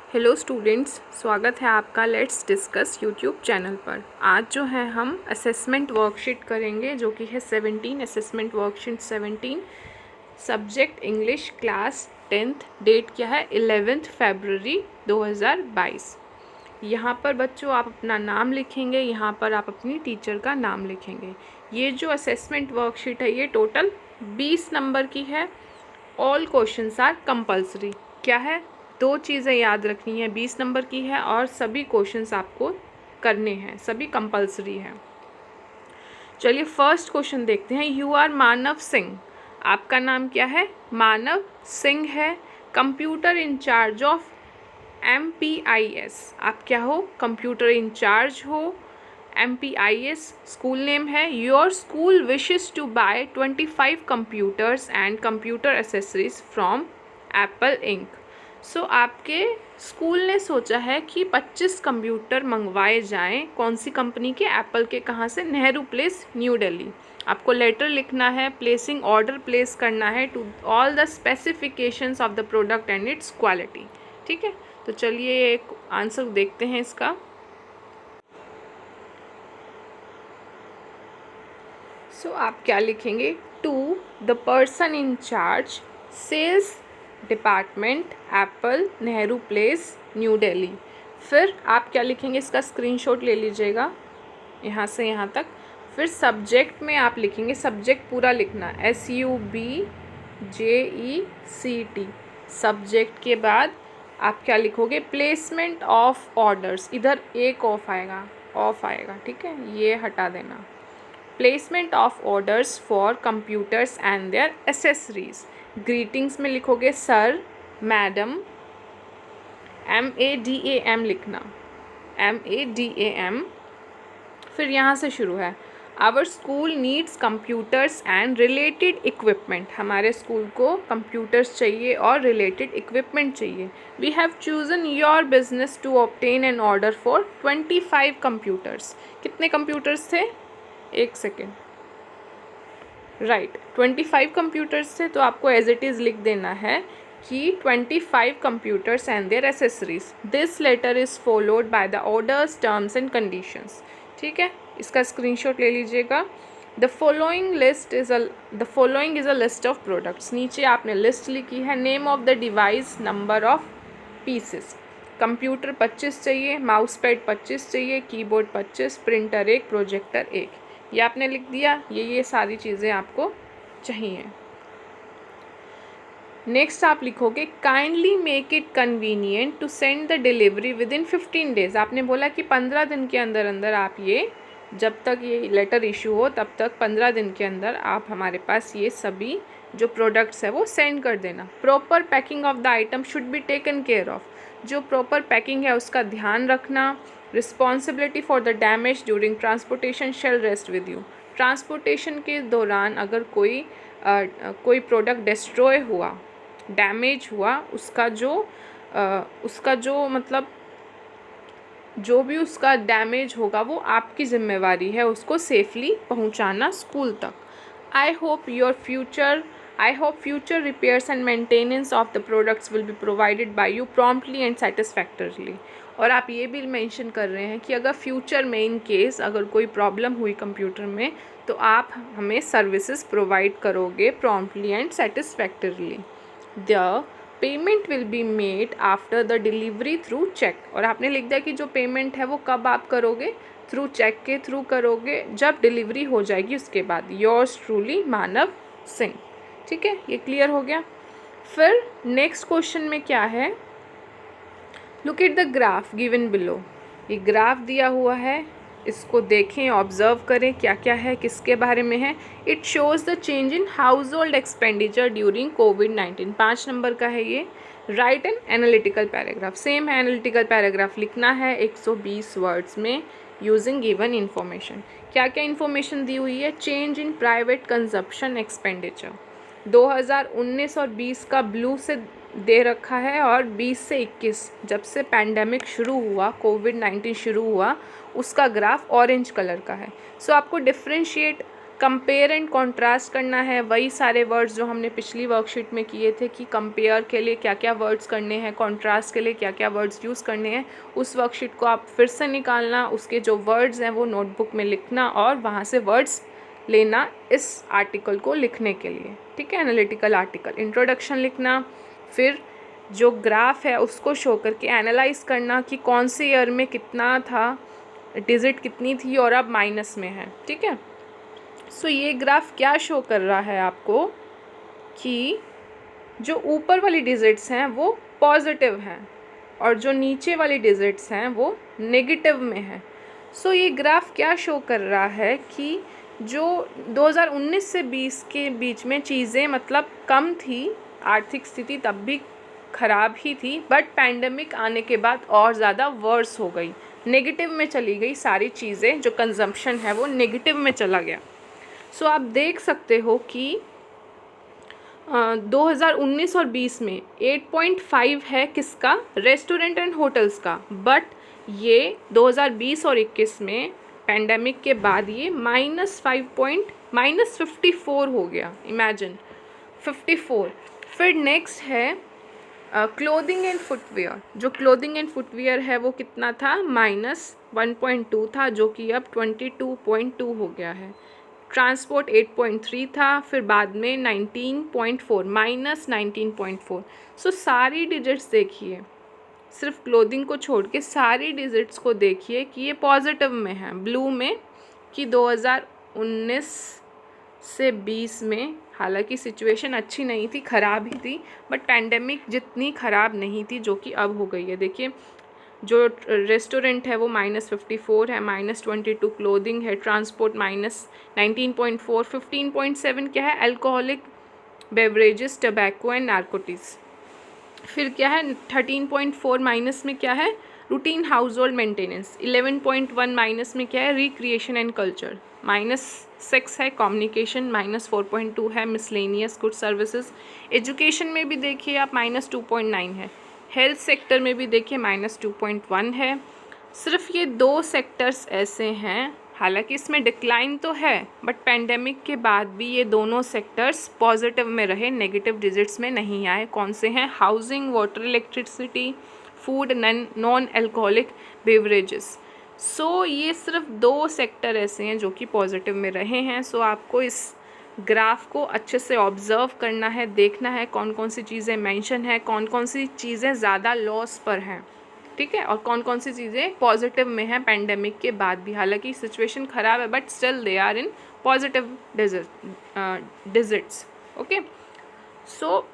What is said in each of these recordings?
Hello students, स्वागत है आपका लेट्स डिस्कस यूट्यूब चैनल पर। आज जो है हम असेसमेंट वर्कशीट करेंगे जो कि है 17 assessment worksheet 17 subject English class 10th। Date क्या है 11 फरवरी 2022। यहाँ पर बच्चों आप अपना नाम लिखेंगे, यहाँ पर आप अपनी टीचर का नाम लिखेंगे। ये जो असेसमेंट वर्कशीट है ये टोटल 20 नंबर की है। All questions are compulsory. क्या है, दो चीज़ें याद रखनी है, 20 नंबर की है और सभी क्वेश्चंस आपको करने हैं, सभी कंपल्सरी हैं। चलिए फर्स्ट क्वेश्चन देखते हैं। You are Manav Singh. आपका नाम क्या है? मानव सिंह है। Computer incharge of MPIS। आप क्या हो? कंप्यूटर इंचार्ज हो। MPIS स्कूल नेम है। Your school wishes to buy 25 computers and computer accessories from Apple Inc. So आपके स्कूल ने सोचा है कि 25 कंप्यूटर मंगवाए जाएं। कौन सी कंपनी के? एप्पल के। कहाँ से? Nehru Place, New Delhi. आपको लेटर लिखना है, प्लेसिंग ऑर्डर प्लेस करना है to all the specifications of the product and its quality. ठीक है, तो चलिए एक आंसर देखते हैं इसका। सो आप क्या लिखेंगे? To the person in charge sales department Apple Nehru Place New Delhi. फिर आप क्या लिखेंगे? इसका स्क्रीनशॉट ले लीजिएगा यहाँ से यहाँ तक। फिर सब्जेक्ट में आप लिखेंगे, सब्जेक्ट पूरा लिखना, SUBJECT। सब्जेक्ट के बाद आप क्या लिखोगे? Placement of orders. इधर एक ऑफ आएगा, ठीक है, ये हटा देना। Placement of orders for computers and their accessories. Greetings में लिखोगे सर, मैडम, MADAM लिखना, MADAM। फिर यहाँ से शुरू है, our school needs computers and related equipment. हमारे स्कूल को कंप्यूटर्स चाहिए और रिलेटेड इक्विपमेंट चाहिए। We have chosen your business to obtain an order for 25 computers. कितने कंप्यूटर्स थे? एक सेकेंड, राइट, 25 कंप्यूटर्स थे। तो आपको एज इट इज़ लिख देना है कि 25 computers and their accessories. This letter is followed by the orders terms and conditions. ठीक है, इसका स्क्रीनशॉट ले लीजिएगा। The following is a list of products. नीचे आपने लिस्ट लिखी है। Name of the device, number of pieces. Computer 25 चाहिए, माउस पैड 25 चाहिए, कीबोर्ड 25, प्रिंटर 1, प्रोजेक्टर 1। ये आपने लिख दिया। ये सारी चीज़ें आपको चाहिए। नेक्स्ट आप लिखोगे kindly make it convenient to send the delivery within 15 days. आपने बोला कि 15 दिन के अंदर अंदर आप ये, जब तक ये लेटर इशू हो तब तक 15 दिन के अंदर आप हमारे पास ये सभी जो प्रोडक्ट्स है वो सेंड कर देना। Proper packing of the item should be taken care of. जो प्रॉपर पैकिंग है उसका ध्यान रखना। Responsibility for the damage during transportation shall rest with you. Transportation के दौरान अगर कोई प्रोडक्ट डिस्ट्रॉय हुआ, डैमेज हुआ, उसका जो मतलब जो भी उसका डैमेज होगा वो आपकी जिम्मेवारी है उसको सेफली पहुंचाना स्कूल तक। I hope future repairs and maintenance of the products will be provided by you promptly and satisfactorily। और आप ये भी मेंशन कर रहे हैं कि अगर फ्यूचर में इन केस अगर कोई प्रॉब्लम हुई कंप्यूटर में तो आप हमें सर्विसेज प्रोवाइड करोगे promptly and satisfactorily. The payment will be made after the delivery through cheque. और आपने लिख दिया कि जो पेमेंट है वो कब आप करोगे? थ्रू चेक के थ्रू करोगे, जब डिलीवरी हो जाएगी उसके बाद। योर्स ट्रूली मानव सिंह। ठीक है, ये क्लियर हो गया। फिर नेक्स्ट क्वेश्चन में क्या है? Look at the graph given below. ये ग्राफ दिया हुआ है, इसको देखें, ऑब्जर्व करें क्या क्या है, किसके बारे में है। It shows the change in household expenditure during covid. 5 number का है ये। Right an analytical paragraph. Same है, एनालिटिकल पैराग्राफ लिखना है 120 वर्ड्स में यूजिंग गिवन इन्फॉर्मेशन। क्या क्या इन्फॉर्मेशन दी हुई है? Change in private consumption expenditure 2019 और 20 का ब्लू से दे रखा है, और 20 से 21 जब से पैंडेमिक शुरू हुआ, कोविड-19 शुरू हुआ, उसका ग्राफ ऑरेंज कलर का है। सो आपको डिफ्रेंशिएट कंपेयर एंड कॉन्ट्रास्ट करना है, वही सारे वर्ड्स जो हमने पिछली वर्कशीट में किए थे कि कंपेयर के लिए क्या क्या वर्ड्स करने हैं, कॉन्ट्रास्ट के लिए क्या क्या वर्ड्स यूज़ करने हैं। उस वर्कशीट को आप फिर से निकालना, उसके जो वर्ड्स हैं वो नोटबुक में लिखना और वहाँ से वर्ड्स लेना इस आर्टिकल को लिखने के लिए, ठीक है। एनालिटिकल आर्टिकल इंट्रोडक्शन लिखना, फिर जो ग्राफ है उसको शो करके एनालाइज करना कि कौन से ईयर में कितना था, डिजिट कितनी थी और अब माइनस में है, ठीक है। सो ये ग्राफ क्या शो कर रहा है आपको कि जो ऊपर वाली डिजिट्स हैं वो पॉजिटिव हैं और जो नीचे वाली डिजिट्स हैं वो नेगेटिव में हैं। सो ये ग्राफ क्या शो कर रहा है कि जो 2019 से 20 के बीच में चीज़ें मतलब कम थी, आर्थिक स्थिति तब भी ख़राब ही थी, बट पैंडमिक आने के बाद और ज़्यादा वर्स हो गई, नेगेटिव में चली गई सारी चीज़ें, जो कंजम्पशन है वो नेगेटिव में चला गया। सो आप देख सकते हो कि 2019 और 20 में 8.5 है किसका, रेस्टोरेंट एंड होटल्स का, बट ये 2020 और 21 में पैंडेमिक के बाद ये -54 हो गया। इमेजिन 54। फिर नेक्स्ट है क्लोथिंग एंड फुटवेयर। जो क्लोथिंग एंड फुटवेयर है वो कितना था, -1.2 था, जो कि अब 22.2 हो गया है। ट्रांसपोर्ट 8.3 था, फिर बाद में 19.4, -19.4। सो सारी डिजिट्स देखिए, सिर्फ क्लोथिंग को छोड़ के सारी डिजिट्स को देखिए कि ये पॉजिटिव में है, ब्लू में, कि 2019 से 20 में हालांकि सिचुएशन अच्छी नहीं थी, ख़राब ही थी, बट पैंडेमिक जितनी ख़राब नहीं थी जो कि अब हो गई है। देखिए जो रेस्टोरेंट है वो -54 है, -22 क्लोथिंग है, ट्रांसपोर्ट -19.4, 15.7 क्या है, alcoholic beverages, tobacco and narcotics. फिर क्या है 13.4 माइनस में क्या है, routine house hold maintenance. 11.1 minus में क्या है, रिक्रिएशन एंड कल्चर। -6 है कम्युनिकेशन, -4.2 है मिसलेनियस गुड सर्विसेज। एजुकेशन में भी देखिए आप -2.9 है। हेल्थ सेक्टर में भी देखिए -2.1 है। सिर्फ ये 2 सेक्टर्स ऐसे हैं, हालांकि इसमें डिक्लाइन तो है, बट पैंडेमिक के बाद भी ये दोनों सेक्टर्स पॉजिटिव में रहे, नेगेटिव डिजिट्स में नहीं आए। कौन से हैं, housing, water, electricity, food, non alcoholic beverages. So ये सिर्फ 2 सेक्टर ऐसे हैं जो कि पॉजिटिव में रहे हैं। सो आपको इस ग्राफ को अच्छे से ऑब्ज़र्व करना है, देखना है कौन कौन सी चीज़ें मेंशन है, कौन कौन सी चीज़ें ज़्यादा लॉस पर हैं, ठीक है, और कौन कौन सी चीज़ें पॉजिटिव में हैं पैंडेमिक के बाद भी। हालांकि सिचुएशन ख़राब है but still they are in positive digits. Okay, so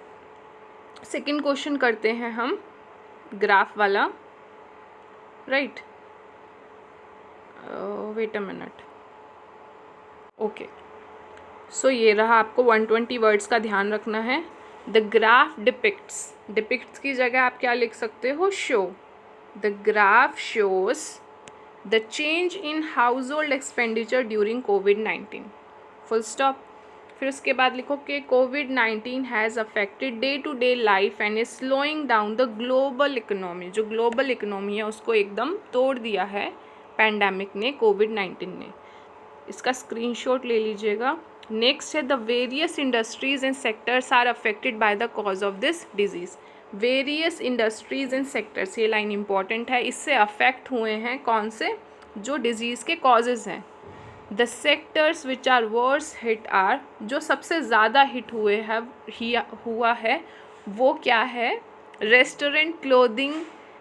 second question करते हैं हम, ग्राफ वाला, right. Wait a minute. Okay, so ये रहा, आपको 120 वर्ड्स का ध्यान रखना है। द ग्राफ डिपिक्ट्स की जगह आप क्या लिख सकते हो, show. The graph shows the change in household expenditure during कोविड-19, फुल स्टॉप। फिर उसके बाद लिखो कि कोविड-19 has affected day to day life and is slowing down the global economy. जो ग्लोबल इकोनॉमी है उसको एकदम तोड़ दिया है पैंडेमिक ने, कोविड-19 ने। इसका स्क्रीनशॉट ले लीजिएगा। नेक्स्ट है the various industries and sectors are affected by the cause of this disease. Various industries and sectors, ये लाइन इंपॉर्टेंट है, इससे अफेक्ट हुए हैं कौन से, जो डिजीज़ के कॉजेज़ हैं। The sectors which are worse hit are, जो सबसे ज़्यादा हिट हुआ है वो क्या है, restaurant, clothing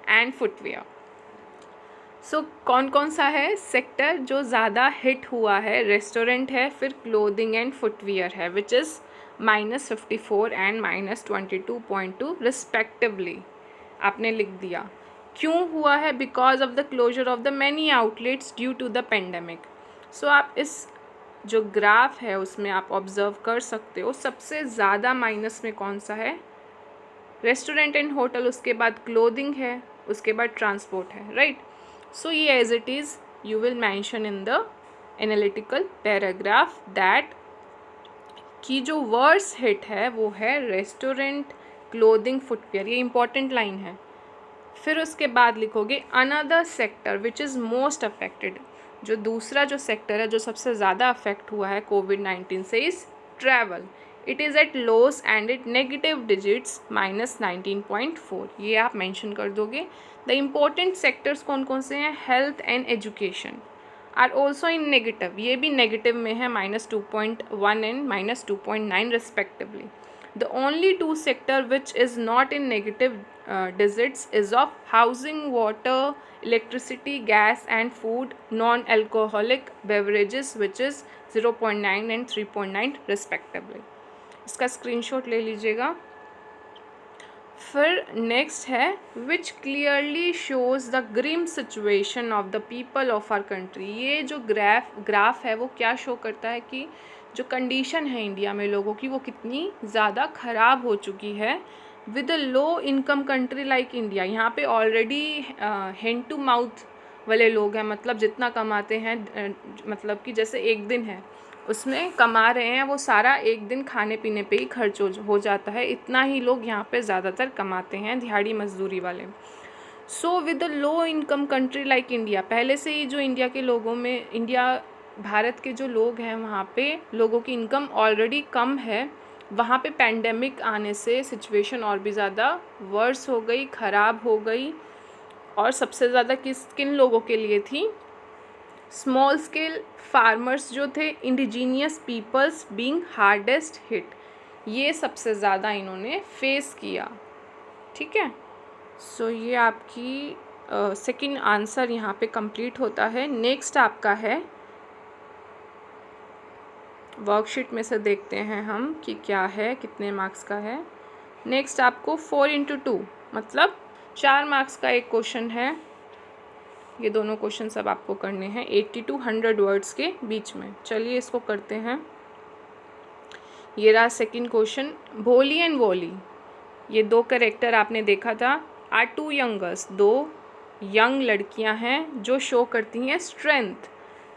and footwear. So कौन कौन सा है सेक्टर जो ज़्यादा हिट हुआ है, रेस्टोरेंट है, फिर क्लोथिंग एंड फुटवेयर है, विच इज़ -54 एंड -22.2 रिस्पेक्टिवली। आपने लिख दिया। क्यों हुआ है, because of the closure of the many outlets due to the pandemic. So आप इस जो ग्राफ है उसमें आप ऑब्ज़र्व कर सकते हो, सबसे ज़्यादा माइनस में कौन सा है, रेस्टोरेंट एंड होटल, उसके बाद क्लोथिंग है, उसके बाद ट्रांसपोर्ट है, राइट। सो ये as it is you will mention in the analytical paragraph that कि जो वर्स हिट है वो है रेस्टोरेंट, क्लोथिंग, फुटवेयर। ये इंपॉर्टेंट लाइन है। फिर उसके बाद लिखोगे another sector which is most affected. जो दूसरा जो सेक्टर है जो सबसे ज़्यादा अफेक्ट हुआ है कोविड-19 से is travel. It is at loss and it negative digits -19.4, ये आप मेंशन कर दोगे। द इम्पोर्टेंट सेक्टर्स कौन कौन से हैं? Health and education are also in negative, ये भी नेगेटिव में है -2.1 and -2.9 respectively. The only two sector which is not in negative digits is of housing, water, electricity, gas and food, non-alcoholic beverages which is 0.9 and 3.9 respectively। इसका screenshot ले लीजिएगा। फिर next है which clearly shows the grim situation of the people of our country. ये जो graph है वो क्या शो करता है कि जो कंडीशन है इंडिया में लोगों की वो कितनी ज़्यादा ख़राब हो चुकी है with a low income country like India. यहाँ पे ऑलरेडी हैंड टू माउथ वाले लोग हैं, मतलब जितना कमाते हैं मतलब कि जैसे एक दिन है उसमें कमा रहे हैं वो सारा एक दिन खाने पीने पे ही खर्च हो जाता है, इतना ही लोग यहाँ पे ज़्यादातर कमाते हैं दिहाड़ी मजदूरी वाले। So with a low income country like India, पहले से ही जो इंडिया के लोगों में भारत के जो लोग हैं वहाँ पे लोगों की इनकम ऑलरेडी कम है, वहाँ पे पैंडेमिक आने से सिचुएशन और भी ज़्यादा वर्स हो गई, ख़राब हो गई। और सबसे ज़्यादा किन लोगों के लिए थी? स्मॉल स्केल फार्मर्स जो थे, indigenous peoples being hardest hit, ये सबसे ज़्यादा इन्होंने फेस किया। ठीक है, सो ये आपकी सेकंड आंसर यहाँ पे कंप्लीट होता है। नेक्स्ट आपका है, वर्कशीट में से देखते हैं हम कि क्या है, कितने मार्क्स का है। नेक्स्ट आपको 4x2 मतलब 4 मार्क्स का एक क्वेश्चन है। ये दोनों क्वेश्चन सब आपको करने हैं 80 to 100 वर्ड्स के बीच में। चलिए इसको करते हैं। ये रहा सेकंड क्वेश्चन, भोली एंड वोली, ये दो कैरेक्टर आपने देखा था। आर टू यंग गर्ल्स, दो यंग लड़कियां हैं जो शो करती हैं स्ट्रेंथ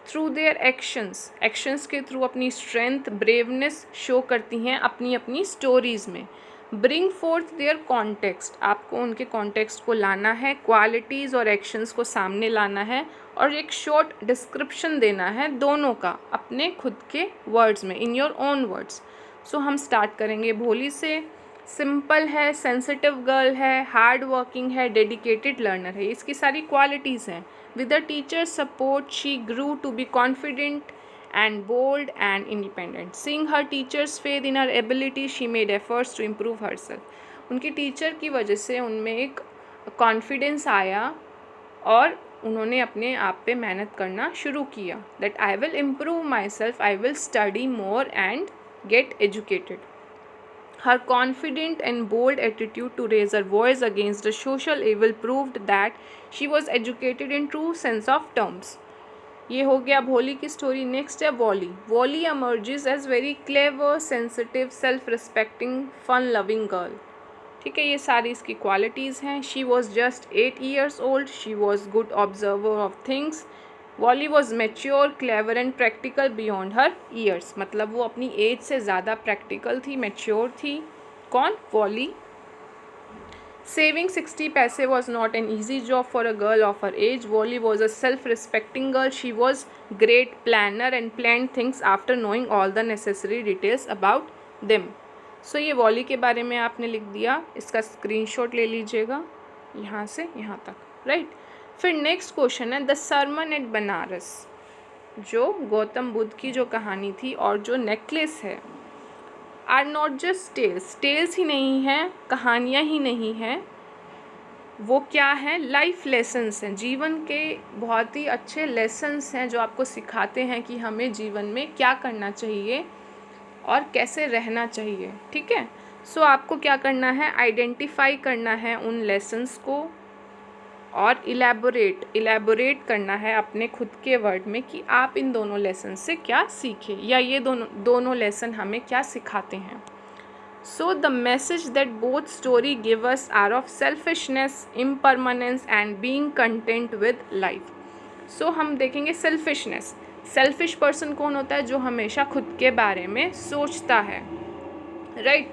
थ्रू देयर एक्शंस के थ्रू अपनी स्ट्रेंथ, ब्रेवनेस शो करती हैं अपनी अपनी स्टोरीज़ में। ब्रिंग फोर्थ देयर कॉन्टेक्स्ट, आपको उनके कॉन्टेक्स्ट को लाना है, क्वालिटीज़ और एक्शंस को सामने लाना है और एक शॉर्ट डिस्क्रिप्शन देना है दोनों का अपने खुद के वर्ड्स में, in your own words. So हम स्टार्ट करेंगे भोली से। सिंपल है, सेंसिटिव गर्ल है, हार्ड वर्किंग है, डेडिकेटेड लर्नर है, इसकी सारी क्वालिटीज़ हैं। With the teacher support she grew to be confident and bold and independent. Seeing her teachers' faith in her ability, she made efforts to improve herself. उनकी teacher की वजह से उनमें एक कॉन्फिडेंस आया और उन्होंने अपने आप पे मेहनत करना शुरू किया। That I will improve myself, I will study more and get educated. Her confident and bold attitude to raise her voice against the social evil proved that she was educated in true sense of terms. ये हो गया भोली की story. Next है Valli. Valli emerges as very clever, sensitive, self respecting, fun loving girl. ठीक है, ये सारी इसकी क्वालिटीज़ हैं। She was just 8 years old, she was good observer of things. Valli was mature, clever and practical beyond her years, मतलब वो अपनी एज से ज़्यादा प्रैक्टिकल थी, मेच्योर थी। कौन? Volley. Saving 60 paise was not an easy job for a girl of her age. Wally was a self-respecting girl. She was great planner and planned things after knowing all the necessary details about them. So ये volley के बारे में आपने लिख दिया, इसका screenshot ले लीजिएगा यहाँ से यहाँ तक, राइट। फिर नेक्स्ट क्वेश्चन है द सरमन एट बनारस, जो गौतम बुद्ध की जो कहानी थी और जो नेकलेस है, आर नॉट जस्ट टेल्स ही नहीं हैं, कहानियाँ ही नहीं हैं, वो क्या है? लाइफ लेसन्स हैं, जीवन के बहुत ही अच्छे लेसन्स हैं जो आपको सिखाते हैं कि हमें जीवन में क्या करना चाहिए और कैसे रहना चाहिए। ठीक है, सो आपको क्या करना है? आइडेंटिफाई करना है उन लेसन्स को और इलेबोरेट करना है अपने खुद के वर्ड में कि आप इन दोनों लेसन से क्या सीखे या ये दोनों लेसन हमें क्या सिखाते हैं। So the message that both story give us are of selfishness, impermanence and being content with life. So हम देखेंगे सेल्फिशनेस। सेल्फिश पर्सन कौन होता है? जो हमेशा खुद के बारे में सोचता है, राइट।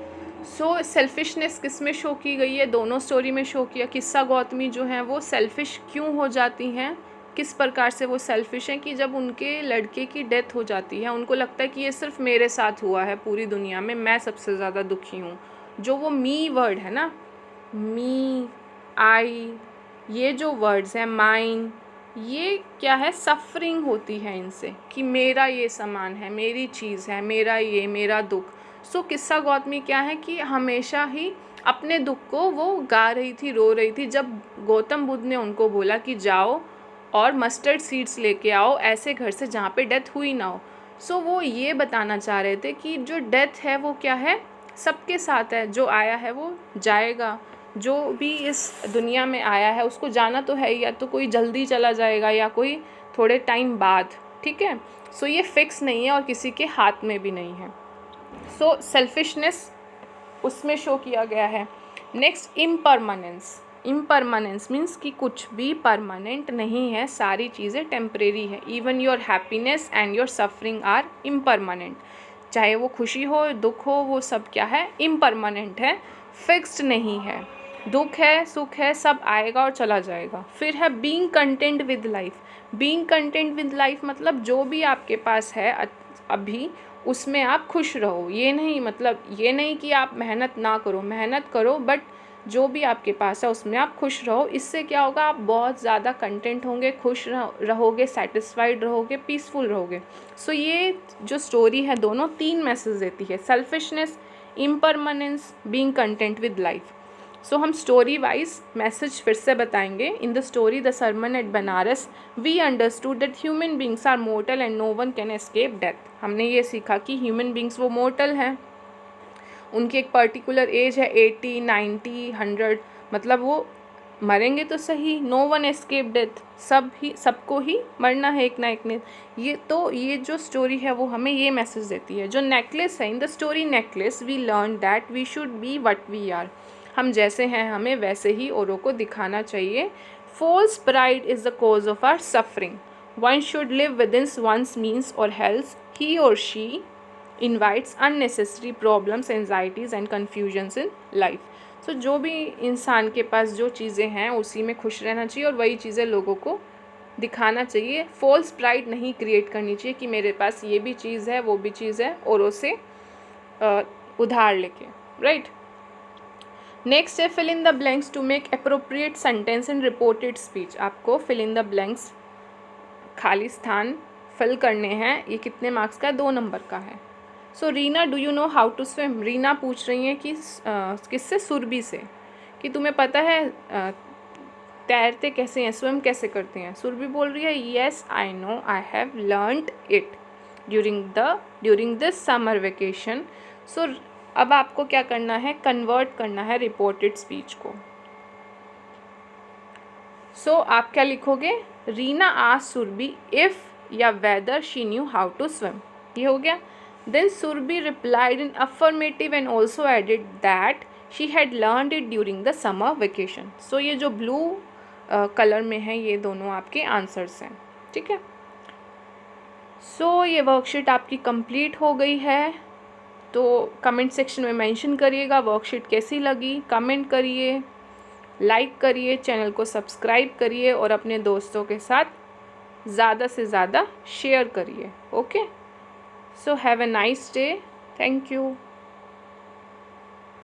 सो सेल्फिशनेस किस में शो की गई है? दोनों स्टोरी में शो किया। किस्सा गौतमी जो हैं वो सेल्फिश क्यों हो जाती हैं? किस प्रकार से वो सेल्फिश हैं कि जब उनके लड़के की डेथ हो जाती है उनको लगता है कि ये सिर्फ मेरे साथ हुआ है, पूरी दुनिया में मैं सबसे ज़्यादा दुखी हूँ। जो वो मी वर्ड है ना, मी, आई, ये जो वर्ड्स हैं, माइन, ये क्या है, सफरिंग होती है इनसे कि मेरा ये सामान है, मेरी चीज़ है, मेरा ये, मेरा दुख। सो किस्सा गौतमी क्या है कि हमेशा ही अपने दुख को वो गा रही थी, रो रही थी। जब गौतम बुद्ध ने उनको बोला कि जाओ और मस्टर्ड सीड्स लेके आओ ऐसे घर से जहाँ पे डेथ हुई ना हो, सो वो ये बताना चाह रहे थे कि जो डेथ है वो क्या है, सबके साथ है। जो आया है वो जाएगा, जो भी इस दुनिया में आया है उसको जाना तो है, या तो कोई जल्दी चला जाएगा या कोई थोड़े टाइम बाद, ठीक है। सो ये फिक्स नहीं है और किसी के हाथ में भी नहीं है। सो सेल्फिशनेस उसमें शो किया गया है। Next, impermanence. इम्परमानेंस मीन्स कि कुछ भी परमानेंट नहीं है, सारी चीज़ें टेम्परेरी है। Even your happiness and your suffering are impermanent. चाहे वो खुशी हो, दुख हो, वो सब क्या है, इम्परमानेंट है, फिक्स्ड नहीं है। दुख है, सुख है, सब आएगा और चला जाएगा। फिर है being content with life. Being content with life मतलब जो भी आपके पास है अभी उसमें आप खुश रहो। ये नहीं मतलब ये नहीं कि आप मेहनत ना करो, मेहनत करो, बट जो भी आपके पास है उसमें आप खुश रहो। इससे क्या होगा, आप बहुत ज़्यादा कंटेंट होंगे, खुश रहोगे, सेटिस्फाइड रहोगे, पीसफुल रहोगे। सो ये जो स्टोरी है दोनों 3 मैसेज देती है, selfishness, impermanence, being content with life. So हम स्टोरी वाइज मैसेज फिर से बताएंगे। In the story the sermon at Benares we understood that human beings are mortal and no one can escape death. हमने ये सीखा कि ह्यूमन बींग्स वो mortar हैं, उनकी एक पर्टिकुलर एज है 80, 90, 100, मतलब वो मरेंगे तो सही, नो वन एस्केप डेथ, सबको ही मरना है एक ना एक ने। ये जो स्टोरी है वो हमें ये मैसेज देती है। जो नेकलेस है, in the story necklace we learn that we should be what we are. हम जैसे हैं हमें वैसे ही औरों को दिखाना चाहिए। False pride is the cause of our suffering. One should live within one's means or health he or she invites unnecessary problems, anxieties and confusions in life. So जो भी इंसान के पास जो चीज़ें हैं उसी में खुश रहना चाहिए और वही चीज़ें लोगों को दिखाना चाहिए। फॉल्स प्राइड नहीं क्रिएट करनी चाहिए कि मेरे पास ये भी चीज़ है, वो भी चीज़ है, औरों से उधार लेके, राइट। नेक्स्ट है fill in the blanks to make appropriate sentence in reported speech. आपको फिल इन द ब्लैंक्स, खाली स्थान फिल करने हैं। ये कितने मार्क्स का है, 2 नंबर का है। So Reena, do you know how to swim. Reena पूछ रही हैं कि किससे, सुरभि से, कि तुम्हें पता है तैरते कैसे हैं, स्विम कैसे करते हैं। सुरभि बोल रही है yes I know, I have learned it during this summer vacation. So अब आपको क्या करना है, कन्वर्ट करना है रिपोर्टेड स्पीच को। सो आप क्या लिखोगे, रीना आस्क्ड सुरभि इफ या whether she knew how to swim, ये हो गया। Then Surabhi replied in affirmative and also added that she had learned it during the summer vacation. So ये जो ब्लू कलर में है ये दोनों आपके आंसर्स हैं, ठीक है। सो ये वर्कशीट आपकी कंप्लीट हो गई है। तो कमेंट सेक्शन में मेंशन करिएगा वर्कशीट कैसी लगी, कमेंट करिए, लाइक करिए, चैनल को सब्सक्राइब करिए और अपने दोस्तों के साथ ज़्यादा से ज़्यादा शेयर करिए। Okay, so have a nice day, thank you.